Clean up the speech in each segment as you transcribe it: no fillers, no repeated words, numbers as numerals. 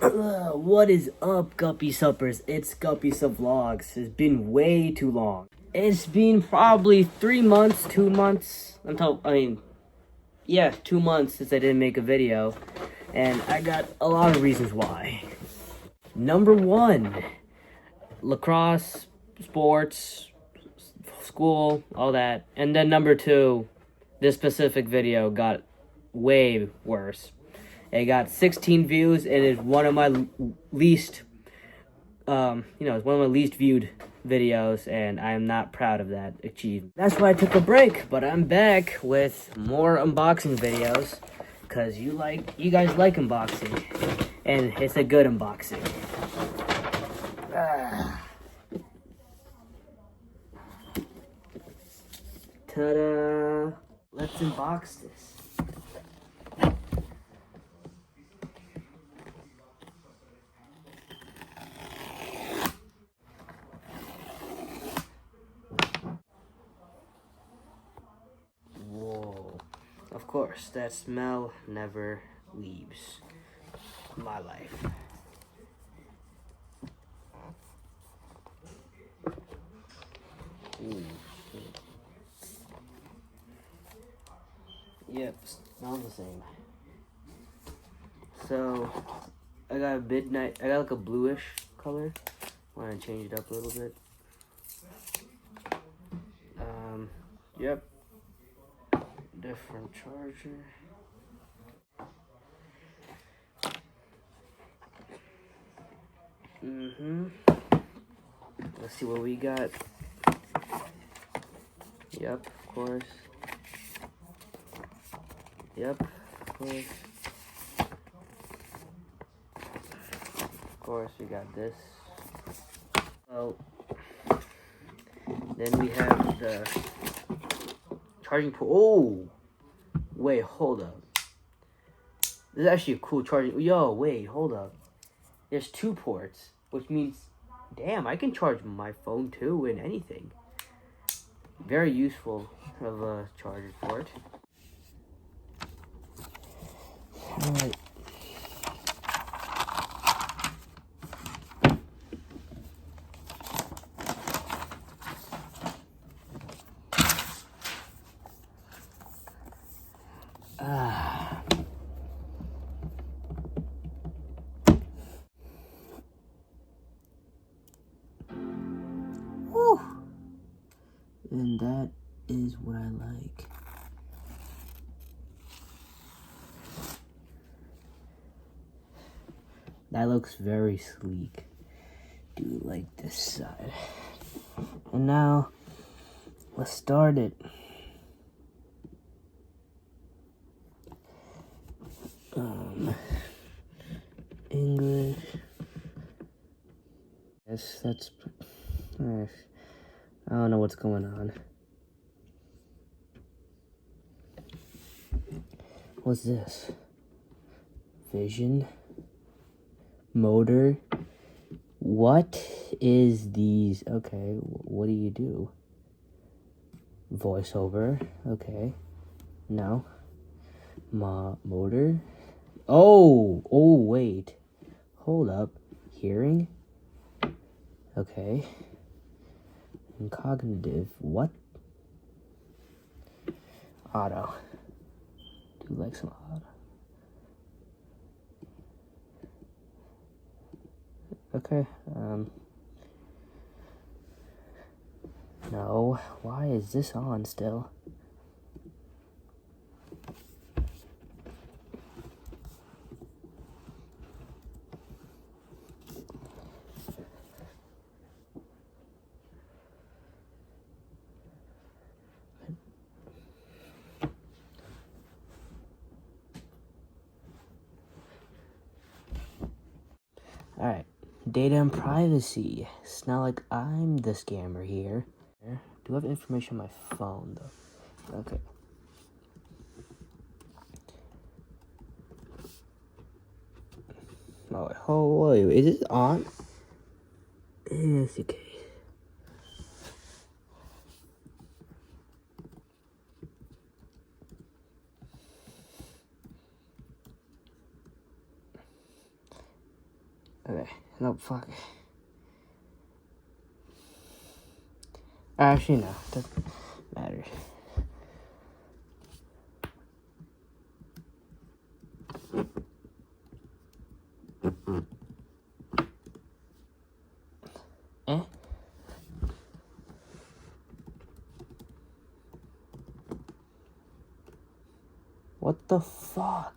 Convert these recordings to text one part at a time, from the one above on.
What is up, Guppy Suppers? It's Guppy Sup Vlogs. It's been way too long. It's been probably 3 months, 2 months, 2 months since I didn't make a video. And I got a lot of reasons why. Number one, lacrosse, sports, school, all that. And then number two, this specific video got way worse. It got 16 views and is one of my least, it's one of my least viewed videos, and I am not proud of that achievement. That's why I took a break, but I'm back with more unboxing videos, because you guys like unboxing, and it's a good unboxing. Ta-da! Let's unbox this. Whoa. Of course, that smell never leaves my life. Ooh. Yep, smells the same. So, I got like a bluish color. I want to change it up a little bit. Yep. Different charger. Let's see what we got. Yep, of course. Yep, of course. Of course, we got this. Oh, then we have the charging port. Oh, wait, hold up. This is actually a cool charging. Yo, wait, hold up. There's 2 ports, which means, damn, I can charge my phone too and anything. Very useful of a charger port. Alright. Whew. And that is what I like. That looks very sleek. Do like this side. And now, let's start it. English. Yes, that's... I don't know what's going on. What's this? Vision? Motor? What is these? Okay, what do you do? Voiceover? Okay. No. Motor? Oh, wait. Hold up. Hearing? Okay. And cognitive. What? Auto. Do like some auto. Okay. No. Why is this on still? Alright, data and privacy. It's not like I'm the scammer here. Do I have information on my phone, though? Okay. Oh, wait, is it on? Yes, okay. No, fuck. Actually, no. Doesn't matter. Eh? What the fuck?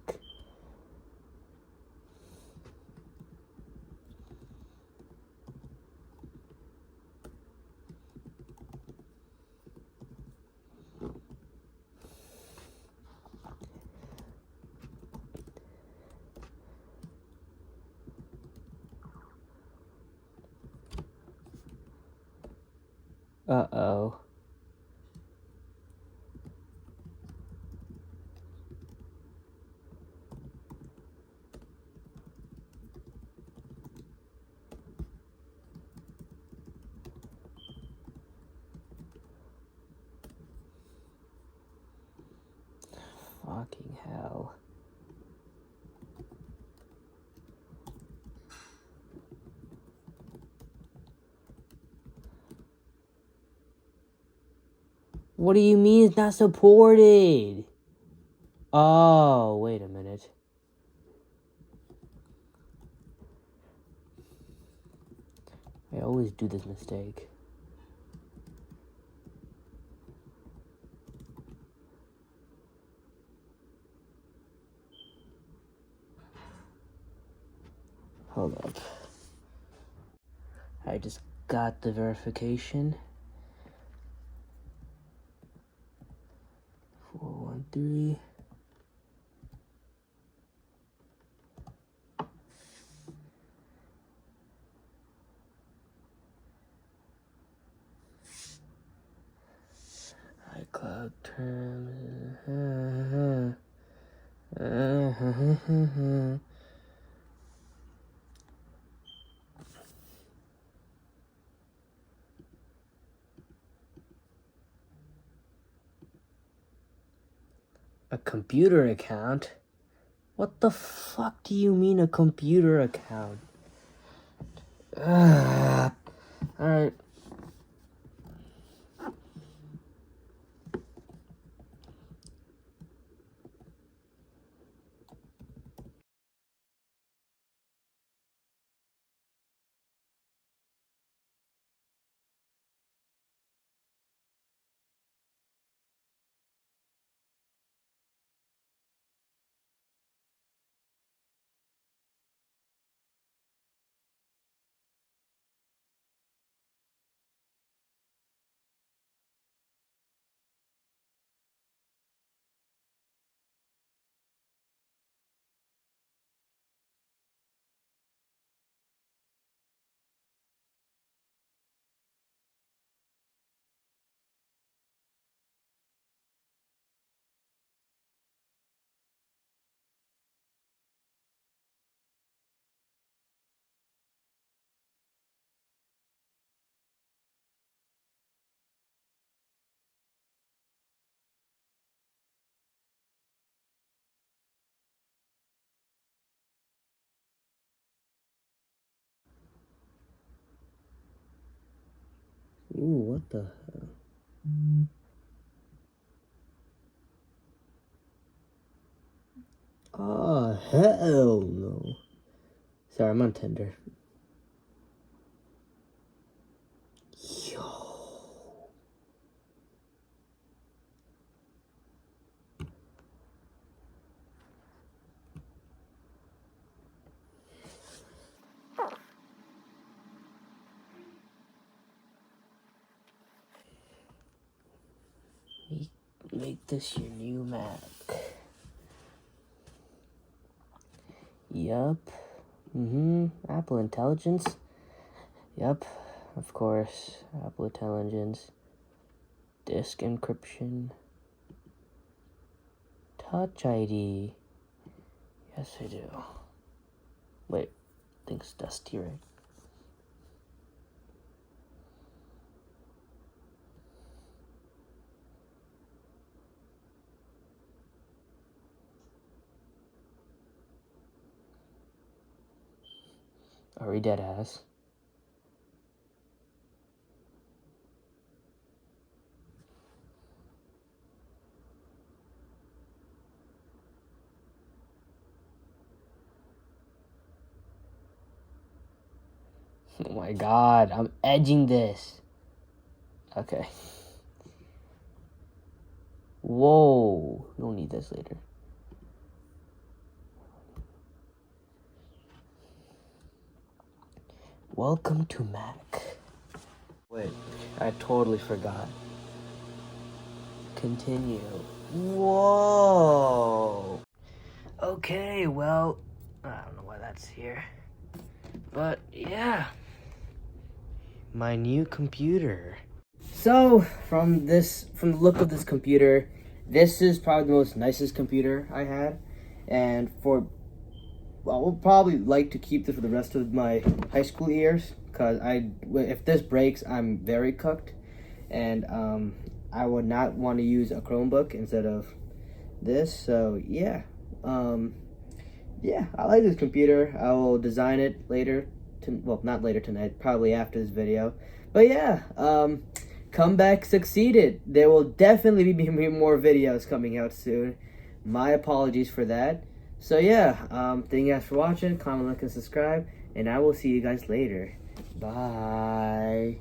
Uh-oh. Fucking hell. What do you mean it's not supported? Oh, wait a minute. I always do this mistake. Hold up. I just got the verification. 413. iCloud terms. A computer account? What the fuck do you mean a computer account? Alright. Ooh, what the hell? Oh, hell no. Sorry, I'm on Tinder. Yo. Make this your new Mac. Yup. Apple Intelligence. Yup. Of course. Apple Intelligence. Disk encryption. Touch ID. Yes, I do. Wait. I think it's Dusty, right? Hurry, dead ass. Oh my god, I'm edging this. Okay. Whoa, we don't need this later. Welcome to Mac. Wait, I totally forgot. Continue. Whoa. Okay, well, I don't know why that's here. But yeah, my new computer. So from the look of this computer, this is probably the most nicest computer I had, and I would probably like to keep this for the rest of my high school years, because if this breaks, I'm very cooked, and I would not want to use a Chromebook instead of this. So yeah, yeah, I like this computer. I will design it later. Well, not later tonight, probably after this video. But yeah, comeback succeeded. There will definitely be more videos coming out soon. My apologies for that. So yeah, thank you guys for watching. Comment, like, and subscribe. And I will see you guys later. Bye.